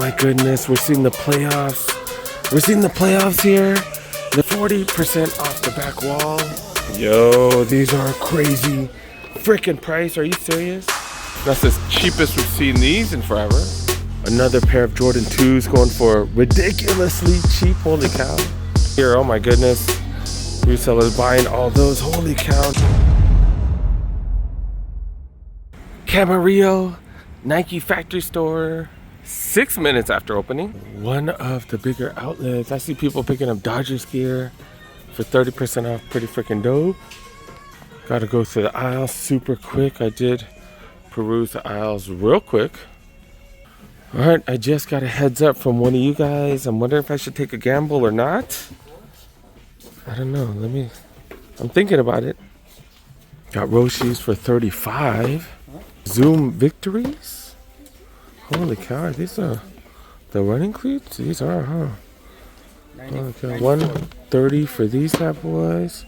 my goodness, we're seeing the playoffs. We're seeing the playoffs here. The 40% off the back wall. Yo, these are crazy freaking price. Are you serious? That's the cheapest we've seen these in forever. Another pair of Jordan 2s going for ridiculously cheap. Holy cow. Here, oh my goodness. Resellers buying all those. Holy cow. Camarillo, Nike factory store. 6 minutes after opening. One of the bigger outlets. I see people picking up Dodgers gear for 30% off. Pretty freaking dope. Gotta go through the aisles super quick. I did peruse the aisles real quick. All right, I just got a heads up from one of you guys. I'm wondering if I should take a gamble or not. I don't know. I'm thinking about it. Got Roshi's for 35. Zoom Victories. Holy cow, these are the running cleats? These are, huh? Okay, 130 for these bad boys.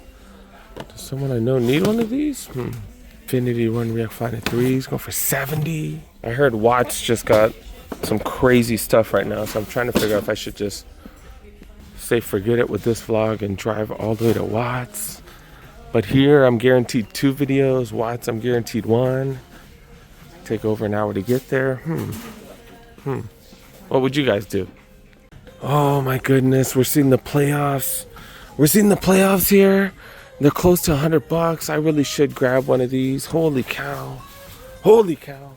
Does someone I know need one of these? Infinity Run React Fine 3s going for 70. I heard Watts just got some crazy stuff right now, so I'm trying to figure out if I should just say forget it with this vlog and drive all the way to Watts. But here I'm guaranteed 2 videos. Watts I'm guaranteed 1. Take over an hour to get there. What would you guys do? Oh my goodness, we're seeing the playoffs. We're seeing the playoffs here. They're close to $100. I really should grab one of these. Holy cow. Holy cow.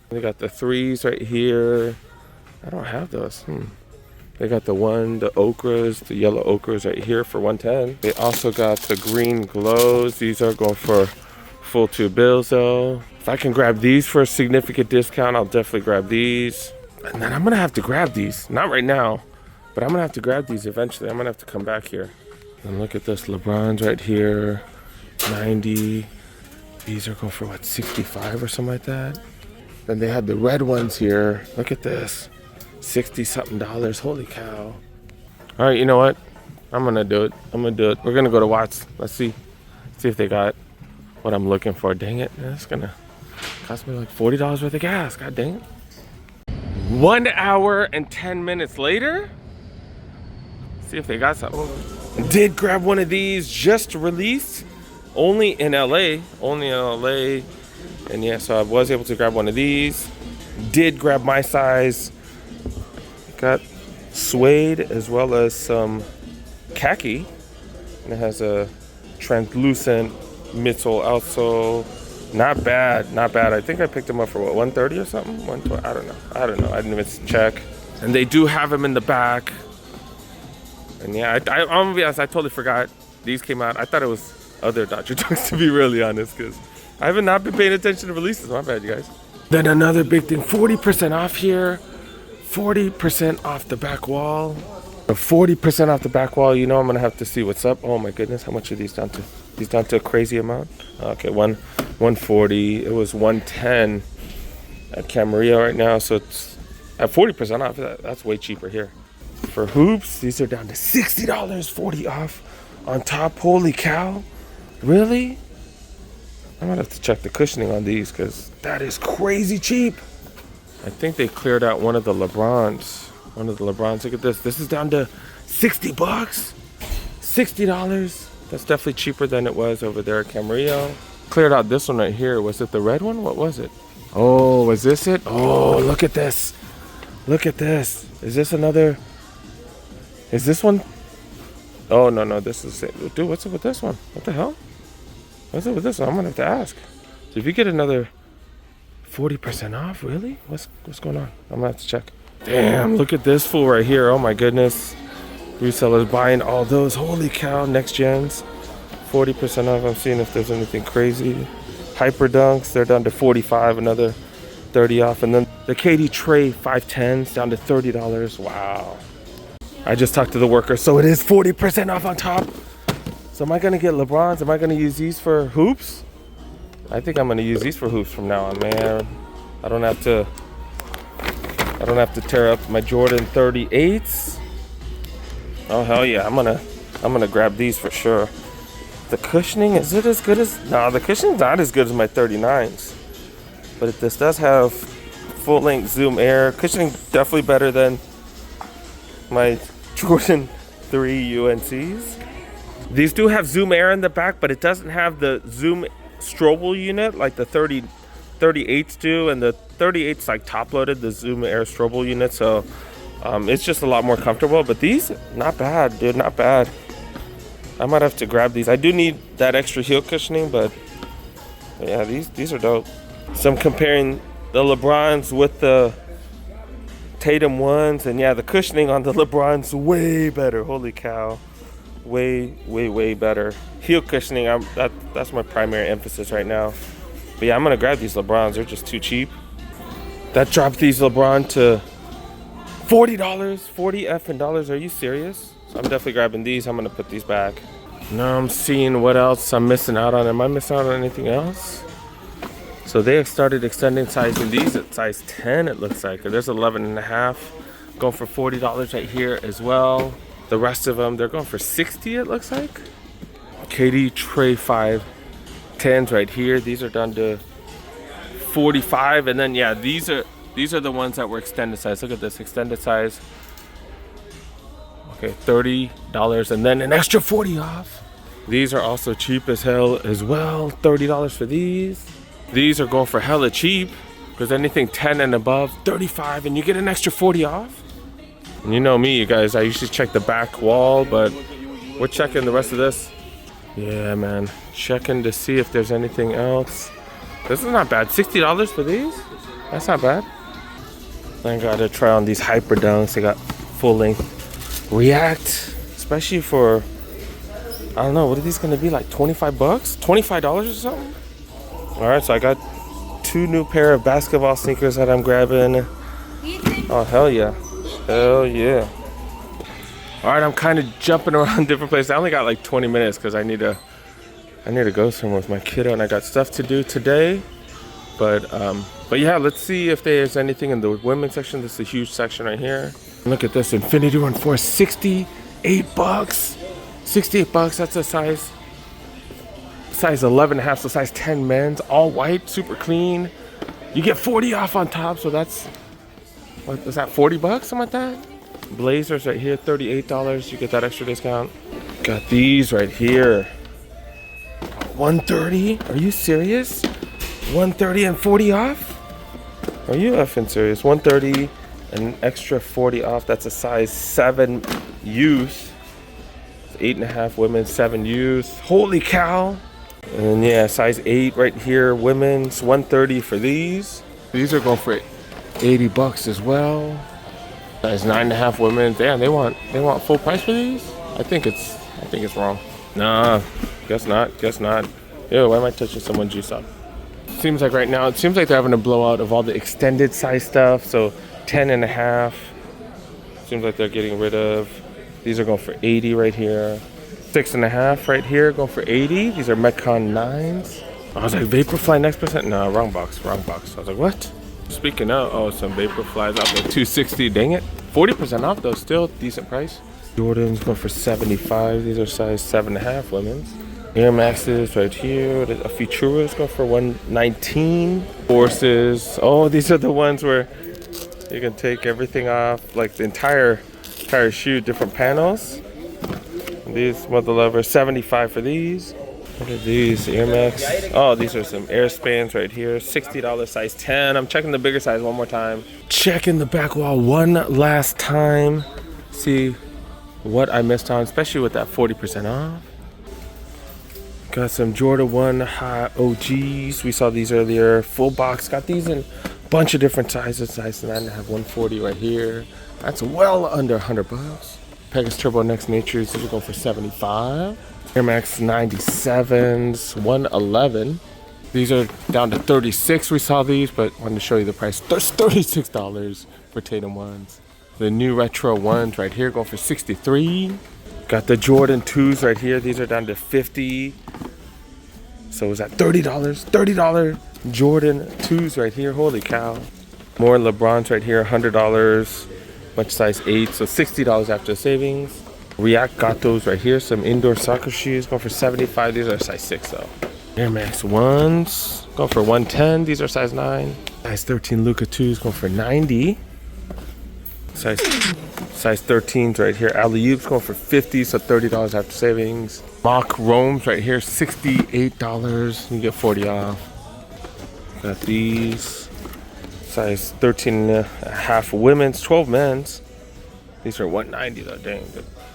They got the 3s right here. I don't have those. They got the ochres, the yellow ochres right here for 110. They also got the green glows. These are going for full 2 bills though. If I can grab these for a significant discount, I'll definitely grab these. And then I'm gonna have to grab these. Not right now, but I'm gonna have to grab these eventually. I'm gonna have to come back here. And look at this, LeBron's right here, 90. These are going for what, 65 or something like that? Then they had the red ones here. Look at this, 60 something dollars. Holy cow. All right, you know what? I'm gonna do it. We're gonna go to Watts. Let's see if they got what I'm looking for. Dang it, it's gonna cost me like $40 worth of gas. God dang it. 1 hour and 10 minutes later. See if they got something. Did grab one of these, just released. Only in LA. And yeah, so I was able to grab one of these. Did grab my size. Got suede as well as some khaki. And it has a translucent midsole, outsole. Not bad. I think I picked them up for what, 130 or something? 120? I don't know. I didn't even check. And they do have them in the back. And yeah, I'm gonna be honest, I totally forgot these came out. I thought it was other Dodger Dunks, to be really honest, because I haven't not been paying attention to releases. My bad, you guys. Then another big thing, 40% off here. 40% off the back wall. 40% off the back wall. You know I'm gonna have to see what's up. Oh my goodness, how much are these down to? These down to a crazy amount. Okay, 140. It was 110 at Camarillo right now, so it's at 40% off. That's way cheaper here. For hoops, these are down to $60, 40 off on top. Holy cow. Really? I might have to check the cushioning on these because that is crazy cheap. I think they cleared out one of the LeBrons. Look at this. This is down to $60. $60. That's definitely cheaper than it was over there at Camarillo. Cleared out this one right here. Was it the red one? What was it? Oh, was this it? Oh, look at this. Look at this. Is this another? Is this one? Oh, no, this is it. Dude, what's up with this one? What the hell? What's up with this one? I'm gonna have to ask. So if you get another 40% off, really? What's going on? I'm gonna have to check. Damn, look at this fool right here. Oh my goodness. Resellers buying all those. Holy cow, next gens. 40% off. I'm seeing if there's anything crazy. Hyper Dunks, they're down to 45, another 30 off. And then the KD Tray 510s down to $30. Wow. I just talked to the worker, so it is 40% off on top. So am I gonna get LeBrons? Am I gonna use these for hoops? I think I'm gonna use these for hoops from now on, man. I don't have to tear up my Jordan 38s. Oh hell yeah, I'm gonna grab these for sure. The cushioning, is it as good as? No, the cushioning's not as good as my 39s. But this does have full length Zoom Air. Cushioning definitely better than my Jordan 3 UNCs. These do have Zoom Air in the back, but it doesn't have the Zoom Strobel unit like the 38s do, and the 38s like top loaded the Zoom Air Strobel unit, so it's just a lot more comfortable. But these, not bad, dude, not bad. I might have to grab these. I do need that extra heel cushioning, but yeah, these are dope. So I'm comparing the LeBrons with the Tatum ones, and yeah, the cushioning on the LeBron's way better. Holy cow, way better. Heel cushioning, that's my primary emphasis right now. But yeah, I'm gonna grab these LeBrons. They're just too cheap. That dropped these LeBron to $40, 40 effing dollars. Are you serious? So I'm definitely grabbing these. I'm gonna put these back. Now I'm seeing what else I'm missing out on. Am I missing out on anything else? So they have started extending sizing these at size 10, it looks like. There's 11 and a half, going for $40 right here as well. The rest of them, they're going for 60, it looks like. KD Tray 5 10s right here. These are down to 45, and then yeah, these are the ones that were extended size. Look at this extended size. Okay, $30, and then an extra 40 off. These are also cheap as hell as well. $30 for these. These are going for hella cheap, because anything 10 and above, 35, and you get an extra 40 off. And you know me, you guys, I usually check the back wall, but we're checking the rest of this. Yeah, man, checking to see if there's anything else. This is not bad. $60 for these? That's not bad. I gotta try on these Hyper Dunks. They got full length React, especially for, I don't know, what are these gonna be, like 25 bucks? $25 or something? All right, so I got 2 new pair of basketball sneakers that I'm grabbing. Oh, hell yeah. Hell yeah. All right, I'm kind of jumping around different places. I only got like 20 minutes because I need to go somewhere with my kiddo, and I got stuff to do today. But yeah, let's see if there's anything in the women's section. This is a huge section right here. Look at this Infinity Run for $68. $68, that's a size 11 and a half, so size 10 men's, all white, super clean. You get 40 off on top, so that's, what is that, $40, something like that? Blazers right here, $38, you get that extra discount. Got these right here, $130, are you serious? $130 and 40 off? Are you effing serious? $130 and an extra 40 off, that's a size 7 youth. 8.5 women, 7 youth. Holy cow. And yeah, size 8 right here, women's, $130 for these. These are going for $80 as well. Size 9.5 women. Damn, they want full price for these? I think it's wrong. Nah, guess not. Ew, why am I touching someone's juice up? Seems like right now, it seems like they're having a blowout of all the extended size stuff. So 10 and a half. Seems like they're getting rid of. These are going for $80 right here. 6.5 right here, going for $80. These are Metcon 9s. I was like, Vaporfly next percent? No, wrong box. I was like, what? Speaking of, oh, some Vaporflies off at $260. Dang it. 40% off though, still decent price. Jordans going for $75. These are size 7.5 women's. Air Maxes right here. A Futuras go for $119. Forces. Oh, these are the ones where you can take everything off, like the entire shoe, different panels. These mother lovers, $75 for these. Look at these Air Max. Oh, these are some Air Spans right here. $60, size 10. I'm checking the bigger size one more time. Checking the back wall one last time. See what I missed on, especially with that 40% off. Got some Jordan 1 High OGs. We saw these earlier. Full box. Got these in a bunch of different sizes. Size 9 and have 140 right here. That's well under $100. Pegasus Turbo Next Natures, these are going for $75. Air Max 97s, $111. These are down to $36. We saw these, but wanted to show you the price. There's $36 for Tatum ones. The new retro ones right here going for $63. Got the Jordan 2s right here. These are down to $50. So is that $30? $30 Jordan 2s right here. Holy cow. More LeBrons right here, $100. Much size 8, so $60 after savings. React got those right here. Some indoor soccer shoes going for $75. These are size 6 though. Air Max 1s going for 110. These are size 9. Size 13 Luca 2s going for 90. Size 13s right here. Alley Oops going for 50, so $30 after savings. Mock Roams right here, $68. You get 40 off. Got these. Size 13 and a half women's, 12 men's. These are 190 though, dang.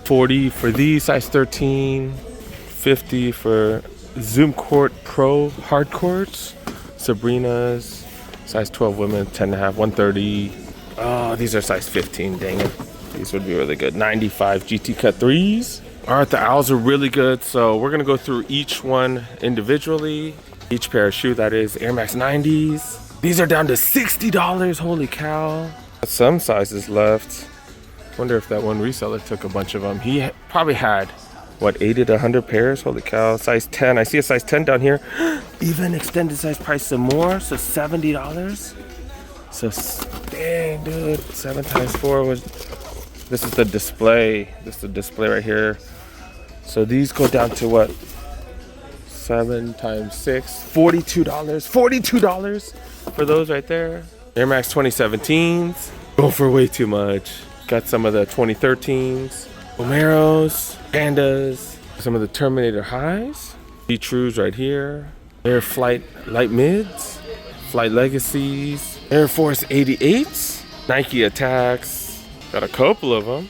40 for these, size 13. 50 for Zoom Court Pro hard courts. Sabrina's, size 12 women, 10 and a half, 130. Oh, these are size 15, dang it. These would be really good. 95 GT Cut 3s. All right, the owls are really good. So we're gonna go through each one individually. Each pair of shoe, that is Air Max 90s. These are down to $60, holy cow. Some sizes left. Wonder if that one reseller took a bunch of them. He probably had, what, 80 to 100 pairs? Holy cow, size 10. I see a size 10 down here. Even extended size price some more, so $70. So, dang, dude, 7 times 4 was, this is the display. This is the display right here. So these go down to what? 7 times 6, $42. $42 for those right there. Air Max 2017s, go for way too much. Got some of the 2013s, Camarillos, Pandas, some of the Terminator Highs, D-Trues right here, Air Flight Light Mids, Flight Legacies, Air Force 88s, Nike Attacks, got a couple of them,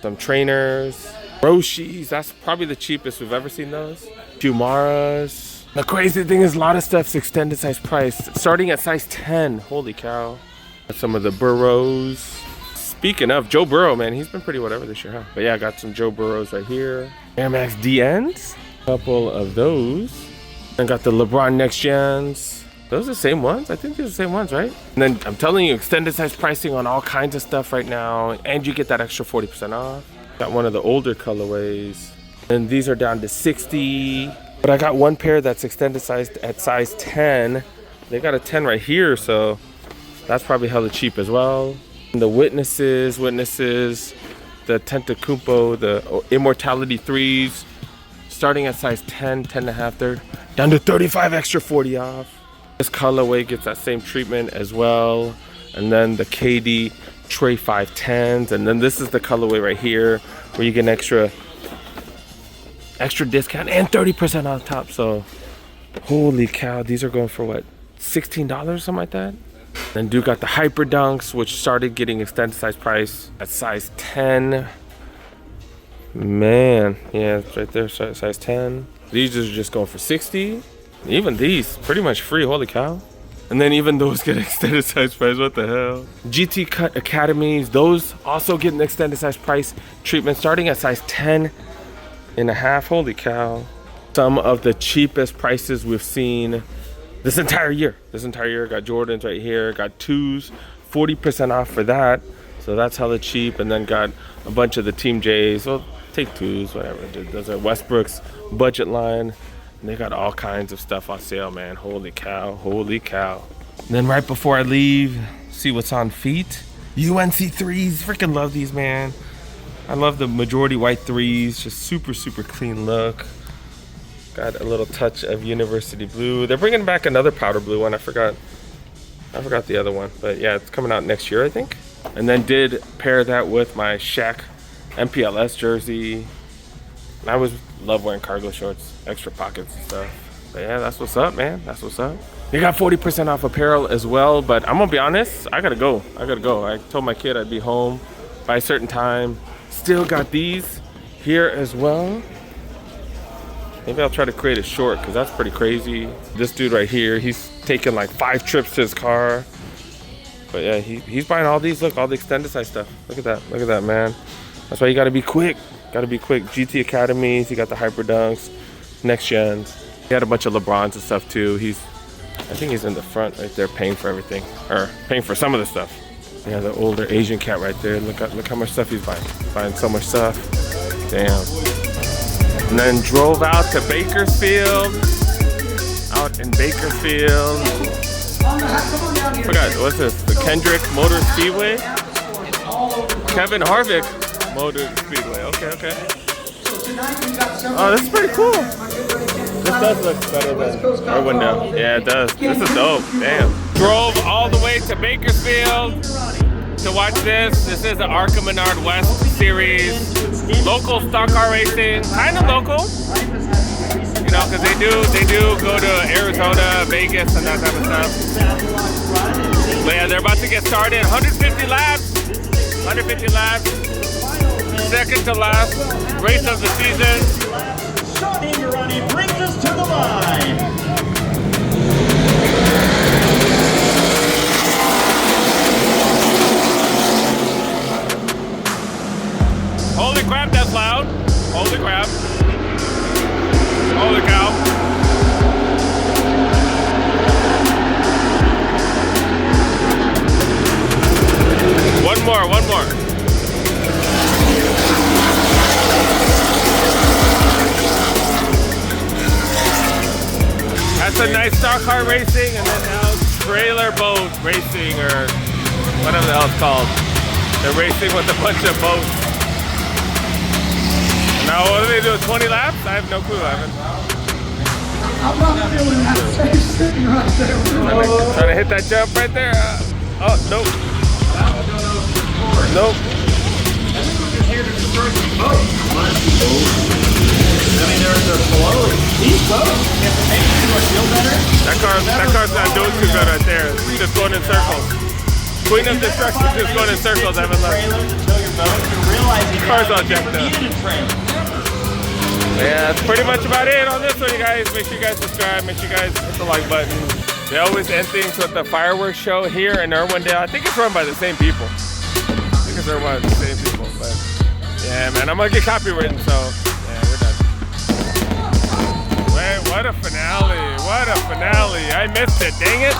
some trainers, Roshis, that's probably the cheapest we've ever seen those, Pumaras. The crazy thing is a lot of stuff's extended size price, starting at size 10, holy cow. Got some of the Burrows. Speaking of Joe Burrow, man, he's been pretty whatever this year, huh? But yeah, I got some Joe Burrows right here. Air Max DNs, a couple of those. And got the LeBron Next Gens. Those are the same ones? I think they're the same ones, right? And then I'm telling you, extended size pricing on all kinds of stuff right now. And you get that extra 40% off. Got one of the older colorways. And these are down to 60. But I got one pair that's extended size at size 10. They got a 10 right here, so that's probably hella cheap as well. And the Witnesses, the Tentacumpo, the Immortality 3s, starting at size 10, 10 and a half, they're down to 35 extra, 40 off. This colorway gets that same treatment as well. And then the KD Trey 510s. And then this is the colorway right here where you get an extra discount and 30% on top. So holy cow, these are going for what, $16, something like that? Then dude got the Hyper Dunks, which started getting extended size price at size 10. Man, yeah, it's right there, size 10. These are just going for 60. Even these, pretty much free, holy cow. And then even those get extended size price, what the hell? GT Cut Academies, those also get an extended size price treatment starting at size 10 and a half, holy cow. Some of the cheapest prices we've seen this entire year. Got Jordans right here, got 2s, 40% off for that. So that's hella cheap. And then got a bunch of the Team J's. Well, take 2s, whatever, dude. Those are Westbrook's budget line. And they got all kinds of stuff on sale, man. Holy cow, holy cow. And then right before I leave, see what's on feet. UNC 3s, freaking love these, man. I love the majority white 3s, just super, super clean look. Got a little touch of University Blue. They're bringing back another powder blue one. I forgot the other one, but yeah, it's coming out next year, I think. And then did pair that with my Shaq MPLS jersey. And I always love wearing cargo shorts, extra pockets and stuff. But yeah, that's what's up, man. That's what's up. They got 40% off apparel as well, but I'm gonna be honest, I gotta go. I told my kid I'd be home by a certain time. Still got these here as well. Maybe I'll try to create a short because that's pretty crazy. This dude right here, he's taking like 5 trips to his car. But yeah, he's buying all these. Look, all the extended size stuff. Look at that, man. That's why you gotta be quick. GT Academies, he got the Hyper Dunks, Next Gens. He had a bunch of LeBrons and stuff too. I think he's in the front right there paying for everything. Or paying for some of the stuff. Yeah, the older Asian cat right there. Look how much stuff he's buying. He's buying so much stuff. Damn. And then drove out to Bakersfield. Out in Bakersfield. Forgot, what's this? The Kendrick Motor Speedway? Kevin Harvick Motor Speedway. Okay. Oh, this is pretty cool. This does look better than our window. Yeah, it does. This is dope. Damn. Drove all the way to Bakersfield to watch this. This is the Arca Menard West series. Local stock car racing. Kind of local. You know, because they do go to Arizona, Vegas, and that type of stuff. But yeah, they're about to get started. 150 laps. 150 laps. Second to last race of the season. Brings us to the line. Holy crap, that's loud. Holy crap. Holy cow. One more. That's a nice stock car racing, and then now trailer boat racing, or whatever the hell it's called. They're racing with a bunch of boats. Now what do they do? 20 laps? I have no clue. I haven't. I'm not feeling that safe sitting right there. Trying to hit that jump right there. Oh, nope. Nope. I mean, there's a flow. These boats, if it makes you feel better. That car's not doing too good right there. It's just going in circles. Queen of Destruction just going in circles. I haven't left. Car's all jacked up. Yeah, that's pretty much about it on this one, you guys. Make sure you guys subscribe. Make sure you guys hit the like button. They always end things with the fireworks show here in Irwindale. I think it's run by the same people. But yeah, man, I'm gonna get copywritten, so yeah, we're done. Wait, what a finale! What a finale! I missed it. Dang it!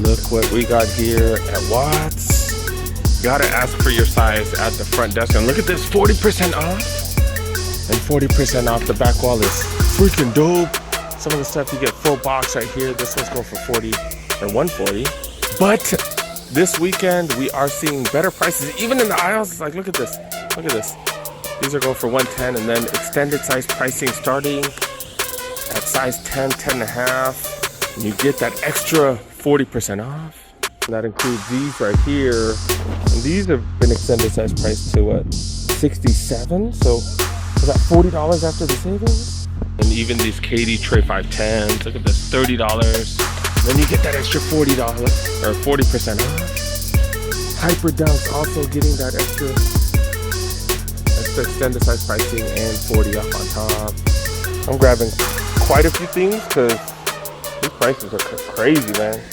Look what we got here at Watts. Gotta ask for your size at the front desk, and look at this, 40% off. And 40% off. The back wall is freaking dope. Some of the stuff you get full box right here. This one's going for 40 or 140. But this weekend we are seeing better prices, even in the aisles. It's like, look at this. Look at this. These are going for 110, and then extended size pricing starting at size 10, 10 and a half. And you get that extra 40% off. And that includes these right here. And these have been extended size priced to what? 67. So is that $40 after the savings? And even these Katie Tray 510s, look at this, $30. Then you get that extra $40 or 40% off. Hyper Dunks also getting that extra extended size pricing and 40 off on top. I'm grabbing quite a few things because these prices are crazy, man.